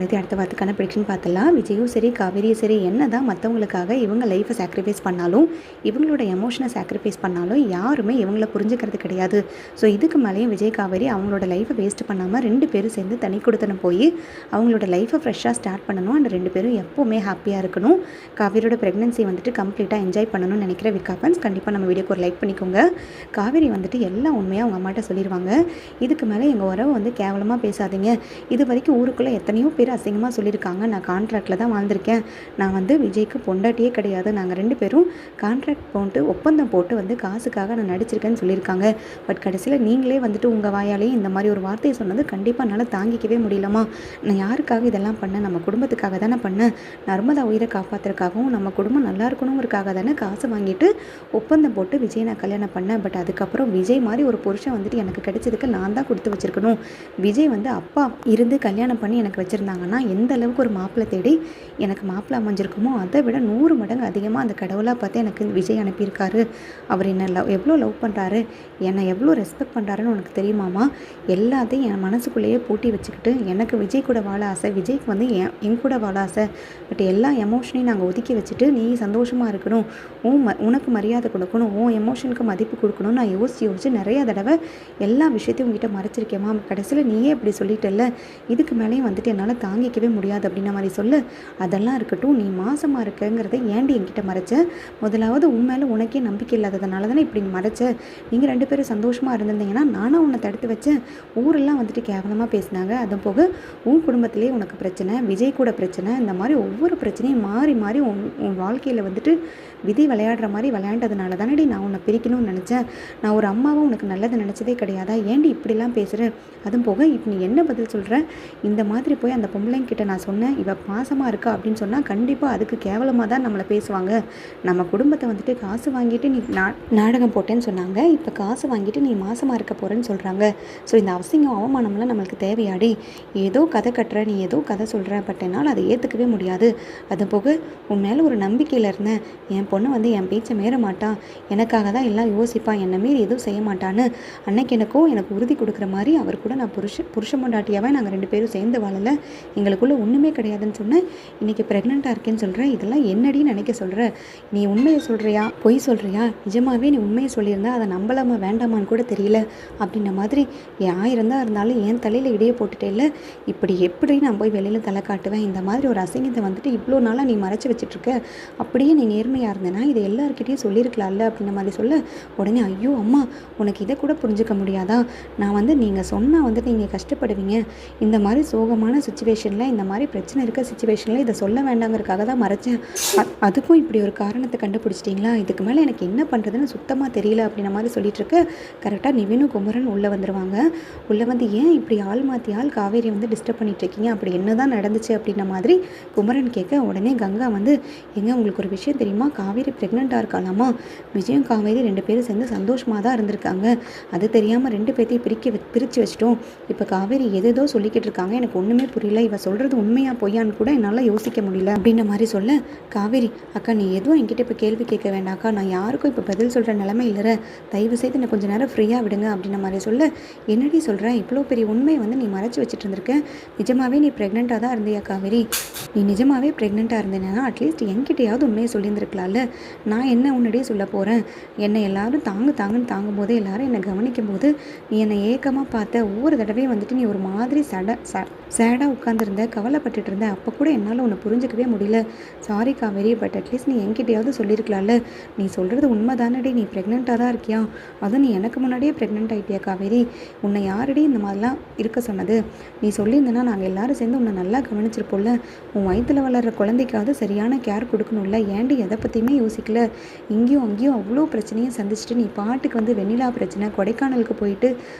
இது அடுத்த வாரத்துக்கான ப்ரெடிக்ஷன் பார்த்தலாம். விஜயும் சரி, காவேரியும் சரி என்னதான் மற்றவங்களுக்காக இவங்க லைஃப்பை சாக்ரிஃபைஸ் பண்ணாலும், இவங்களோட எமோஷனை சாக்ரிஃபைஸ் பண்ணாலும் யாருமே இவங்கள புரிஞ்சுக்கிறது கிடையாது. ஸோ இதுக்கு மேலேயும் விஜய், காவேரி அவங்களோட லைஃப்பை வேஸ்ட் பண்ணாமல் 2 பேரும் சேர்ந்து தனி கொடுத்தனம் போய் அவங்களோட லைஃப்பை ஃப்ரெஷ்ஷாக ஸ்டார்ட் பண்ணணும். அந்த 2 பேரும் எப்போவுமே ஹாப்பியாக இருக்கணும். காவேரியோட ப்ரெக்னன்சி வந்துட்டு கம்ப்ளீட்டாக என்ஜாய் பண்ணணும்னு நினைக்கிற விகாபன்ஸ் கண்டிப்பாக நம்ம வீடியோக்கு ஒரு லைக் பண்ணிக்கோங்க. காவேரி வந்துட்டு எல்லாம் உண்மையாக அவங்க அம்மாட்ட சொல்லிடுவாங்க. இதுக்கு மேலே எங்கள் உறவை வந்து கேவலமாக பேசாதீங்க. இது வரைக்கும் ஊருக்குள்ளே எத்தனையோ பேர் அசிங்கமாக சொல்லியிருக்காங்க. நான் கான்ட்ராக்டில் தான் வாழ்ந்திருக்கேன். நான் வந்து விஜய்க்கு பொண்டாட்டியே கிடையாது. நாங்கள் 2 பேரும் கான்ட்ராக்ட் போட்டு ஒப்பந்தம் போட்டு வந்து காசுக்காக நான் நடிச்சிருக்கேன்னு சொல்லியிருக்காங்க. பட் கடைசியில் நீங்களே வந்துட்டு உங்கள் வாயாலேயே இந்த மாதிரி ஒரு வார்த்தையை சொன்னது கண்டிப்பாக என்னால் தாங்கிக்கவே முடியலமா. நான் யாருக்காக இதெல்லாம் பண்ணேன்? நம்ம குடும்பத்துக்காக தானே பண்ணேன். நர்மதா உயிரை காப்பாற்றுறதுக்காகவும் நம்ம குடும்பம் நல்லா இருக்கணுங்கிறதுக்காக தானே காசு வாங்கிட்டு ஒப்பந்தம் போட்டு விஜய் நான் கல்யாணம் பண்ணேன். பட் அதுக்கப்புறம் விஜய் மாதிரி ஒரு புருஷன் வந்துட்டு எனக்கு கிடைச்சதுக்கு நான் தான் கொடுத்து வச்சுருக்கணும். விஜய் வந்து அப்பா இருந்து கல்யாணம் பண்ணி எனக்கு வச்சுருந்தாங்கன்னா எந்த அளவுக்கு ஒரு மாப்பிள்ளை தேடி எனக்கு மாப்பிள்ளை அமைஞ்சிருக்குமோ அதை விட 100 மடங்கு அதிகமாக அந்த கடவுளாக பார்த்து எனக்கு விஜய் அனுப்பியிருக்காரு. அவர் என்ன எவ்வளோ லவ் பண்ணுறாரு, என்னை எவ்வளோ ரெஸ்பெக்ட் பண்ணுறாருன்னு உனக்கு தெரியுமாமா? எல்லாத்தையும் என் மனசுக்குள்ளேயே பூட்டி வச்சுக்கிட்டு எனக்கு விஜய் கூட வாழ ஆசை, விஜய்க்கு வந்து என் கூட வாழ ஆசை. பட் எல்லா எமோஷனையும் நாங்கள் ஒதுக்கி வச்சுட்டு நீ சந்தோஷமாக இருக்கணும், உனக்கு மரியாதை கொடுக்கணும், உன் எமோஷனுக்கு மதிப்பு கொடுக்கணும். நான் யோசிச்சு நிறைய தடவை எல்லா விஷயத்தையும் உங்ககிட்ட மறைச்சிருக்கேம்மா. கடைசியில் நீயே இப்படி சொல்லிட்டல, இதுக்கு மேலேயும் வந்துட்டு என்னால் தாங்கிக்கவே முடியாது அப்படின்ன மாதிரி சொல்லு. அதெல்லாம் இருக்கட்டும், நீ மாசமாக இருக்கங்கிறத ஏண்டி என்கிட்ட மறைச்ச? முதலாவது உன் மேலே உனக்கே நம்பிக்கை இல்லாததுனால தானே இப்படி மறைச்ச. நீங்கள் 2 பேரும் சந்தோஷமாக இருந்திருந்தீங்கன்னா நானும் உன்னை தடுத்து வச்சேன். ஊரெல்லாம் வந்துட்டு கேவலமாக பேசினாங்க. அது போக உன் குடும்பத்திலே உனக்கு பிரச்சனை, விஜய் கூட பிரச்சனை, இந்த மாதிரி ஒவ்வொரு பிரச்சனையும் மாறி மாறி உன் வாழ்க்கையில் வந்துட்டு விதி விளையாடுற மாதிரி விளையாண்டதுனால தானடி நான் உன்னை பிரிக்கணும்னு நினச்சேன். நான் ஒரு அம்மாவும் உனக்கு நல்லது நினச்சதே கிடையாதா? ஏண்டி இப்படிலாம் பேசுகிறேன்? அதுவும் போக இப்போ நீ என்ன பதில் சொல்கிற? இந்த மாதிரி போய் அந்த பொம்பளைங்கிட்ட நான் சொன்னேன் இவ பாசமாக இருக்கா அப்படின்னு சொன்னால் கண்டிப்பாக அதுக்கு கேவலமாக தான் நம்மளை பேசுவாங்க. நம்ம குடும்பத்தை வந்துட்டு காசு வாங்கிட்டு நீ நாடகம் போட்டேன்னு சொன்னாங்க. இப்போ காசு வாங்கிட்டு நீ மாசமாக இருக்க போகிறேன்னு சொல்கிறாங்க. ஸோ இந்த அவசியம் அவமானம்லாம் நம்மளுக்கு தேவையாடி? ஏதோ கதை கட்டுற, நீ ஏதோ கதை சொல்கிற, பட் என்னால் அதை ஏற்றுக்கவே முடியாது. அது போக உன் மேலே ஒரு நம்பிக்கையில் இருந்தேன். என் பொண்ணு வந்து என் பேச்சை மீற மாட்டான், எனக்காக தான் எல்லாம் யோசிப்பான், என்னை மீறி எதுவும் செய்ய மாட்டான்னு அன்னைக்கு எனக்கு உறுதி கொடுக்குற மாதிரி அவர் கூட நான் புருஷ பொண்டாட்டியாவே நாங்கள் 2 பேரும் சேர்ந்து வாழலை. எங்களுக்குள்ளே ஒன்றுமே கிடையாதுன்னு சொன்னேன். இன்றைக்கி ப்ரெக்னெண்ட்டாக இருக்கேன்னு சொல்கிறேன். இதெல்லாம் என்னடின்னு நினைக்க சொல்கிற? நீ உண்மையை சொல்கிறியா பொய் சொல்கிறியா? நிஜமாகவே நீ உண்மையை சொல்லியிருந்தா அதை நம்பலாமா வேண்டாமான்னு கூட தெரியல அப்படின்ற மாதிரி 1000 தான் இருந்தாலும் என் தலையில் இடையே போட்டுட்டே இல்லை. இப்படி எப்படி நான் போய் வெளியில் தலை காட்டுவேன்? இந்த மாதிரி ஒரு அசிங்கத்தை வந்துட்டு இவ்வளோ நாளாக நீ மறைச்சி வச்சுட்ருக்க. அப்படியே நீ நேர்மையாக இருந்தேன்னா இதை எல்லாருக்கிட்டையும் சொல்லியிருக்கலாம்ல அப்படின்ற மாதிரி சொல்ல உடனே ஐயோ அம்மா உனக்கு இதை கூட புரிஞ்சுக்க முடியாதா? நான் வந்து நீங்கள் சொன்னால் வந்துட்டு நீங்கள் கஷ்டப்படுவீங்க. இந்த மாதிரி சோகமான சுச்சுவேஷனில், இந்த மாதிரி பிரச்சனை இருக்க சுச்சுவேஷனில் இதை சொல்ல வேண்டாங்கிறதுக்காக தான் மறைச்சேன். அதுக்கும் இப்படி ஒரு காரணத்தை கண்டுபிடிச்சிட்டிங்களா? இதுக்கு மேலே எனக்கு என்ன பண்ணுறதுன்னு சுத்தமாக தெரியல அப்படின்ற மாதிரி சொல்லிட்டு இருக்க கரெக்டாக நிவினும் குமரன் உள்ளே வந்துடுவாங்க. உள்ளே வந்து ஏன் இப்படி ஆள் மாற்றி ஆள் காவேரி வந்து டிஸ்டர்ப் பண்ணிகிட்ருக்கீங்க, அப்படி என்ன தான் நடந்துச்சு அப்படின்ற மாதிரி குமரன் கேட்க உடனே கங்கா வந்து எங்க உங்களுக்கு ஒரு விஷயம் தெரியுமா? காவேரி ப்ரெக்னெண்ட்டாக இருக்காளாமா. விஜயும் காவேரி 2 பேரும் சேர்ந்து சந்தோஷமாக தான் இருந்திருக்காங்க. அது தெரியாமல் 2 பேர்த்தையும் பிரித்து வச்சிட்டோம். இப்போ காவேரி எதோ சொல்லிக்கிட்டு இருக்காங்க, எனக்கு ஒன்றுமே புரியல. இவ சொல்கிறது உண்மையாக பொய்யான்னு கூட என்னால் யோசிக்க முடியல அப்படின்ற மாதிரி சொல்ல காவேரி அக்கா நீ எதுவும் என்கிட்ட இப்போ கேள்வி கேட்க வேண்டாம்க்கா, நான் யாருக்கும் இப்போ பதில் சொல்கிற நிலைமை இல்லை, தயவு செய்து என்னை கொஞ்சம் நேரம் ஃப்ரீயாக விடுங்க அப்படின்ற மாதிரி சொல்ல என்னடி சொல்கிறேன்? இவ்வளோ பெரிய உண்மையை வந்து நீ மறைச்சி வச்சுட்டு இருந்திருக்க. நிஜமாகவே நீ ப்ரெக்னெண்ட்டாக தான் இருந்தியா காவேரி? நீ நிஜமாகவே ப்ரெக்னெண்ட்டாக இருந்தேன்னா அட்லீஸ்ட் என்கிட்டையாவது உண்மையை சொல்லியிருந்துருக்கலாம்ல. நான் என்ன உன்னிடையே சொல்ல போகிறேன்? என்னை எல்லாரும் தாங்குன்னு தாங்கும்போது எல்லாரும் என்னை கவனிக்கும் போது நீ என்னை ஏக்கமாக பார்த்த. ஒவ்வொரு தடவையும் வந்துட்டு நீ ஒரு மாதிரி சேடாக உட்காந்துருந்த, கவலைப்பட்டுட்டு இருந்த. அப்போ கூட என்னால் உன்னை புரிஞ்சிக்கவே முடியல. சாரி காவேரி, பட் அட்லீஸ்ட் நீ என்கிட்டையாவது சொல்லியிருக்கலாம்ல. நீ சொல்கிறது உண்மை தானடி, நீ ப்ரெக்னெண்ட்டாக தான் இருக்கியா? அதுவும் நீ எனக்கு முன்னாடியே ப்ரெக்னென்ட் ஆகிட்டியா காவேரி? உன்னை யாரடி இந்த மாதிரிலாம் இருக்க சொன்னது? நீ சொல்லியிருந்தேன்னா நாங்கள் எல்லோரும் சேர்ந்து உன்னை நல்லா கவனிச்சிருப்போம்ல. உன் வயிற்றில் வளர்கிற குழந்தைக்காவது சரியான கேர் கொடுக்கணும்ல. ஏன்டி எதை பற்றியுமே யோசிக்கல? இங்கேயும் அங்கேயும் அவ்வளோ பிரச்சனையும் சந்திச்சுட்டு நீ பாட்டுக்கு வந்து வெண்ணிலா பிரச்சனை, கொடைக்கானலுக்கு போயிட்டு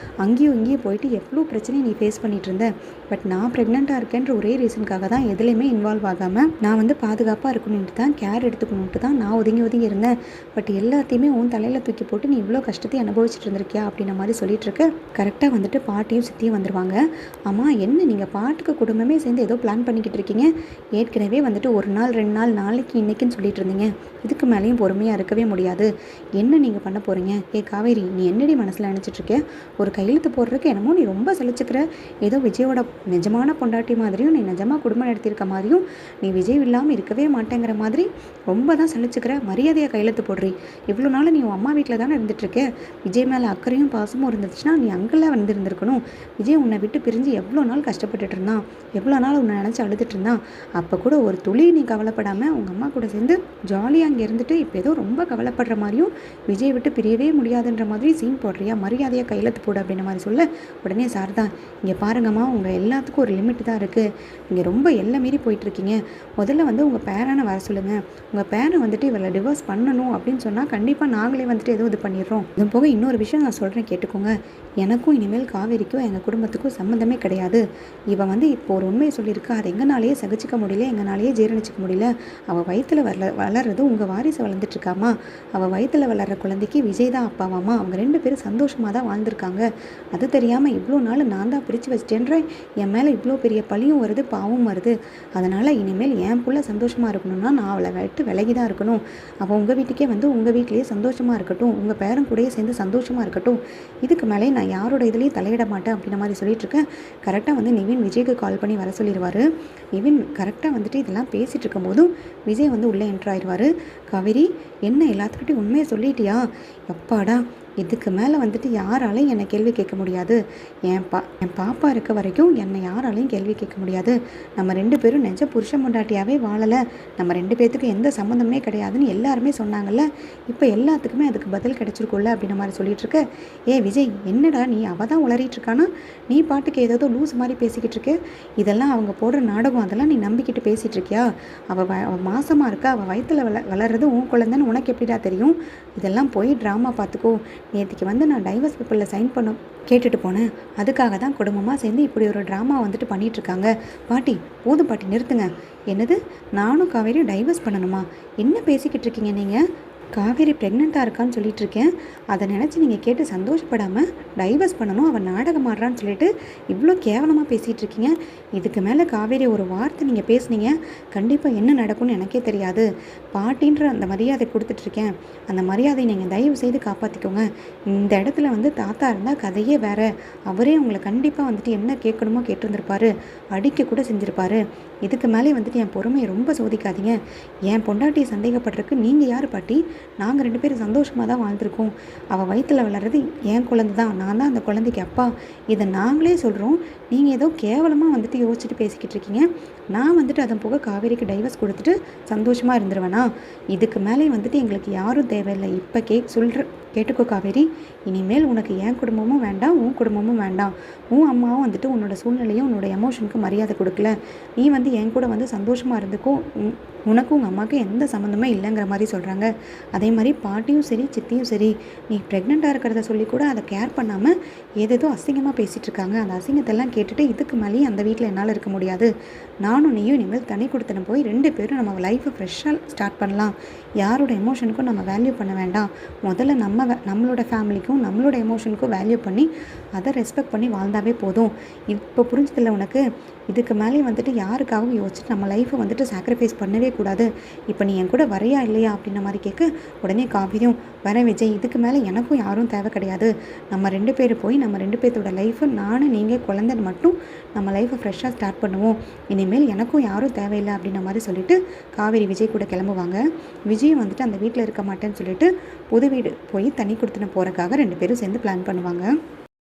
இங்கேயும் போயிட்டு எவ்வளோ பிரச்சனையும் நீ ஃபேஸ் பண்ணிட்டு இருந்த. பட் நான் ப்ரெக்னெண்ட்டாக இருக்கேன்ற ஒரே ரீசனுக்காக தான் எதுலேயுமே இன்வால்வ் ஆகாமல் நான் வந்து பாதுகாப்பாக இருக்கணுன்ட்டு தான், கேர் எடுத்துக்கணுன்ட்டு தான் நான் ஒதுங்கி இருந்தேன். பட் எல்லாத்தையுமே உன் தலையில் தூக்கி போட்டு நீ இவ்வளோ கஷ்டத்தை அனுபவிச்சுட்டு இருந்திருக்கியா அப்படின்ற மாதிரி சொல்லிட்டு இருக்க கரெக்டாக வந்துட்டு பாட்டியும் சித்தியும் வந்துடுவாங்க. ஆமாம் என்ன நீங்கள் பாட்டுக்கு குடும்பமே சேர்ந்து ஏதோ பிளான் பண்ணிக்கிட்டு இருக்கீங்க. ஏற்கனவே வந்துட்டு 1 நாள் 2 நாள் நாளைக்கு இன்றைக்கின்னு சொல்லிட்டு இருந்தீங்க. இதுக்கு மேலேயும் பொறுமையாக இருக்கவே முடியாது. என்ன நீங்கள் பண்ண போகிறீங்க? காவேரி நீ என்னடி மனசில் நினச்சிட்ருக்க? ஒரு கையெழுத்து போடுறதுக்கு என்னமோ நீ ரொம்ப சலிச்சுக்கிற. ஏதோ விஜயோட நிஜமான பொண்டாட்டி பொண்டாட்டி மாதிரியும் நீ நிஜமாக குடும்பம் நடத்தியிருக்க மாதிரியும் நீ விஜய் இல்லாமல் இருக்கவே மாட்டேங்கிற மாதிரி ரொம்ப தான் சலிச்சுக்கிற. மரியாதையை கையெழுத்து போடுறி. இவ்வளோ நாள் நீ உன் அம்மா வீட்டில் தானே இருந்துகிட்ருக்க. விஜய் மேலே அக்கறையும் பாசமும் இருந்துச்சுன்னா நீ அங்கெல்லாம் இருந்திருக்கணும். விஜய் உன்னை விட்டு பிரிஞ்சு எவ்வளோ நாள் கஷ்டப்பட்டுட்டு இருந்தான், எவ்வளோ நாள் உன்னை நினச்சி அழுதுட்டு இருந்தான். அப்போ கூட ஒரு துளி நீ கவலைப்படாமல் உங்கள் அம்மா கூட சேர்ந்து ஜாலியாக அங்கே இருந்துட்டு இப்போ ஏதோ ரொம்ப கவலைப்படுற மாதிரியும் விஜய் விட்டு பிரியவே முடியாதுன்ற மாதிரி சீன் போடுறியா, மரியாதையாக கையெழுத்து போடு அப்படின்ற மாதிரி சொல்ல உடனே சார் தான், இங்கே பாருங்கம்மா, உங்கள் எல்லாத்துக்கும் ஒரு லிமிட் தான் இருக்குது. நீங்கள் ரொம்ப எல்லை மீறி போயிட்டுருக்கீங்க. முதல்ல வந்து உங்கள் பேரனை வர சொல்லுங்கள். உங்கள் பேரனை வந்துட்டு இவளை டிவோர்ஸ் பண்ணணும் அப்படின்னு சொன்னால் கண்டிப்பாக நாங்களே வந்துட்டு எதுவும் இது பண்ணிடுறோம். இது போக இன்னொரு விஷயம் நான் சொல்கிறேன் கேட்டுக்கோங்க. எனக்கும் இனிமேல் காவேரிக்கும் எங்கள் குடும்பத்துக்கும் சம்மந்தமே கிடையாது. இவன் வந்து இப்போ ஒரு உண்மையை சொல்லியிருக்கா, அதை எங்கனாலேயே சகிச்சிக்க முடியல, எங்கனாலேயே ஜீரணிச்சிக்க முடியல. அவள் வயிற்றில் வளர்றது உங்கள் வாரிசு வளர்ந்துட்டுருக்காமா. அவள் வயிற்றில் வளர்கிற குழந்தைக்கு விஜய் தான் அப்பாவாமா. அவங்க 2 பேரும் சந்தோஷமாக தான் வாழ்ந்துருக்காங்க. அது தெரியாமல் இவ்வளோ நாள் நான் தான் பிரித்து வச்சிட்டேன்றேன். என் மேலே இவ்வளோ பெரிய பழியும் வருது, பாவம் வருது. அதனால் இனிமேல் என் புள்ள சந்தோஷமாக இருக்கணும்னா நான் அவளை விட்டு விலகி தான் இருக்கணும். அவள் உங்கள் வீட்டுக்கே வந்து உங்கள் வீட்லேயே சந்தோஷமாக இருக்கட்டும், உங்கள் பேரன் கூடயே சேர்ந்து சந்தோஷமாக இருக்கட்டும். இதுக்கு மேலே நான் யாரோட இதுலேயும் தலையிட மாட்டேன் அப்படின்ற மாதிரி சொல்லிட்டு இருக்கேன். கரெக்டாக வந்து நிவின் விஜய்க்கு கால் பண்ணி வர சொல்லிடுவார். நிவின் கரெக்டாக வந்துட்டு இதெல்லாம் பேசிகிட்டு இருக்கும் போதும் விஜய் வந்து உள்ளே என்ட்ரு ஆயிடுவார். காவேரி, என்ன எல்லாத்துக்கிட்டையும் உண்மையை சொல்லிட்டியா? எப்பாடா, இதுக்கு மேலே வந்துட்டு யாராலையும் என்னை கேள்வி கேட்க முடியாது. என் பாப்பா இருக்க வரைக்கும் என்னை யாராலையும் கேள்வி கேட்க முடியாது. நம்ம 2 பேரும் நெஞ்ச புருஷன் பொண்டாட்டியாகவே வாழலை, நம்ம 2 பேர்த்துக்கும் எந்த சம்மந்தமே கிடையாதுன்னு எல்லாருமே சொன்னாங்கல்ல. இப்போ எல்லாத்துக்குமே அதுக்கு பதில் கிடைச்சிருக்கும்ல அப்படின்ற மாதிரி சொல்லிட்டு இருக்க. விஜய், என்னடா நீ அவள் தான் உளறிட்டு இருக்கானா? நீ பாட்டுக்கு ஏதோ லூஸ் மாதிரி பேசிக்கிட்டு இருக்க. இதெல்லாம் அவங்க போடுற நாடகம், அதெல்லாம் நீ நம்பிக்கிட்டு பேசிகிட்டு இருக்கியா? அவள் மாசமாக இருக்கா, அவள் வயிற்றில் வளர்றது உன் குழந்தைன்னு உனக்கு எப்படிடா தெரியும்? இதெல்லாம் போய் ட்ராமா பார்த்துக்கோ. நேற்றுக்கு வந்து நான் டைவர்ஸ் பேப்பரில் சைன் பண்ண கேட்டுட்டு போனேன். அதுக்காக தான் குடும்பமாக சேர்ந்து இப்படி ஒரு ட்ராமா வந்துட்டு பண்ணிகிட்ருக்காங்க. பாட்டி, போதும் பாட்டி, நிறுத்துங்க. என்னது, நானும் காவேரி டைவர்ஸ் பண்ணணுமா? என்ன பேசிக்கிட்டு இருக்கீங்க நீங்கள்? காவேரி ப்ரெக்னெண்ட்டாக இருக்கான்னு சொல்லிட்டு இருக்கேன். அதை நினச்சி நீங்கள் கேட்டு சந்தோஷப்படாமல் டைவர்ஸ் பண்ணணும், அவன் நாடகம் ஆடுறான்னு சொல்லிட்டு இவ்வளோ கேவலமாக பேசிகிட்டு இருக்கீங்க. இதுக்கு மேலே காவேரி ஒரு வார்த்தை நீங்கள் பேசுனீங்க, கண்டிப்பாக என்ன நடக்கும்னு எனக்கே தெரியாது. பாட்டின்ற அந்த மரியாதை கொடுத்துட்ருக்கேன். அந்த மரியாதையை நீங்கள் தயவு செய்து காப்பாற்றிக்கோங்க. இந்த இடத்துல வந்து தாத்தா இருந்தால் கதையே வேறு. அவரே உங்களை கண்டிப்பாக வந்துட்டு என்ன கேட்கணுமோ கேட்டிருந்துருப்பாரு, அடிக்க கூட செஞ்சுருப்பாரு. இதுக்கு மேலே வந்துட்டு என் பொறுமையை ரொம்ப சோதிக்காதீங்க. என் பொண்டாட்டியை சந்தேகப்படுறதுக்கு நீங்கள் யார் பாட்டி? நாங்கள் 2 பேரும் சந்தோஷமாக தான் வாழ்ந்துருக்கோம். அவள் வயிற்றில் வளர்றது என் குழந்தை தான், நான் தான் அந்த குழந்தைக்கு அப்பா. இதை நாங்களே சொல்கிறோம், நீங்கள் ஏதோ கேவலமாக வந்துட்டு யோசிச்சுட்டு பேசிக்கிட்டு இருக்கீங்க. நான் வந்துட்டு அதன் போக காவேரிக்கு டைவர்ஸ் கொடுத்துட்டு சந்தோஷமாக இருந்துருவேனா? இதுக்கு மேலே வந்துட்டு எங்களுக்கு யாரும் தேவையில்லை. இப்போ கேட்டுக்கோ காவேரி, இனிமேல் உனக்கு என் குடும்பமும் வேண்டாம், உன் குடும்பமும் வேண்டாம். உன் அம்மாவும் வந்துட்டு உன்னோட சூழ்நிலையும் உன்னோட எமோஷனுக்கு மரியாதை கொடுக்கல. நீ வந்து என் கூட வந்து சந்தோஷமாக இருந்துக்கும். உனக்கும் உங்கள் அம்மாவுக்கு எந்த சம்மந்தமே இல்லைங்கிற மாதிரி சொல்கிறாங்க. அதே மாதிரி பாட்டியும் சரி, சித்தியும் சரி, நீ ப்ரெக்னெண்ட்டாக இருக்கிறத சொல்லி கூட அதை கேர் பண்ணாமல் ஏதேதோ அசிங்கமாக பேசிகிட்டு இருக்காங்க. அந்த அசிங்கத்தெல்லாம் கேட்டுட்டு இதுக்கு மேலேயும் அந்த வீட்டில் என்னால் இருக்க முடியாது. நானும் நீயும் இனிமேல் தனி கொடுத்தன போய் 2 பேரும் நம்ம லைஃப்பை ஃப்ரெஷ்ஷாக ஸ்டார்ட் பண்ணலாம். யாரோட எமோஷனுக்கும் நம்ம வேல்யூ பண்ண வேண்டாம். முதல்ல நம்மளோட ஃபேமிலிக்கும் நம்மளோட எமோஷனுக்கும் வேல்யூ பண்ணி அதை ரெஸ்பெக்ட் பண்ணி வாழ்ந்தாவே போதும். இப்போ புரிஞ்சதில்லை உனக்கு? இதுக்கு மேலே வந்துட்டு யாருக்காகவும் யோசிச்சுட்டு நம்ம லைஃப்பை வந்துட்டு சாக்ரிஃபைஸ் பண்ணவே கூடாது. இப்போ நீ என் கூட வரையா இல்லையா அப்படின்ன மாதிரி கேட்க உடனே காவிரியும், வரேன் விஜய், இதுக்கு மேலே எனக்கும் யாரும் தேவை கிடையாது. நம்ம 2 பேர் போய் நம்ம 2 பேர்த்தோட லைஃப்பை நானும் நீங்கள் குழந்தைன்னு மட்டும் நம்ம லைஃப்பை ஃப்ரெஷ்ஷாக ஸ்டார்ட் பண்ணுவோம். இனிமேல் எனக்கும் யாரும் தேவையில்லை அப்படின்ன மாதிரி சொல்லிட்டு காவேரி விஜய் கூட கிளம்புவாங்க. விஜயும் வந்துட்டு அந்த வீட்டில் இருக்க மாட்டேன்னு சொல்லிட்டு புது வீடு போய் தனி கொடுத்துன்னு போகிறக்காக 2 பேரும் சேர்ந்து பிளான் பண்ணுவாங்க.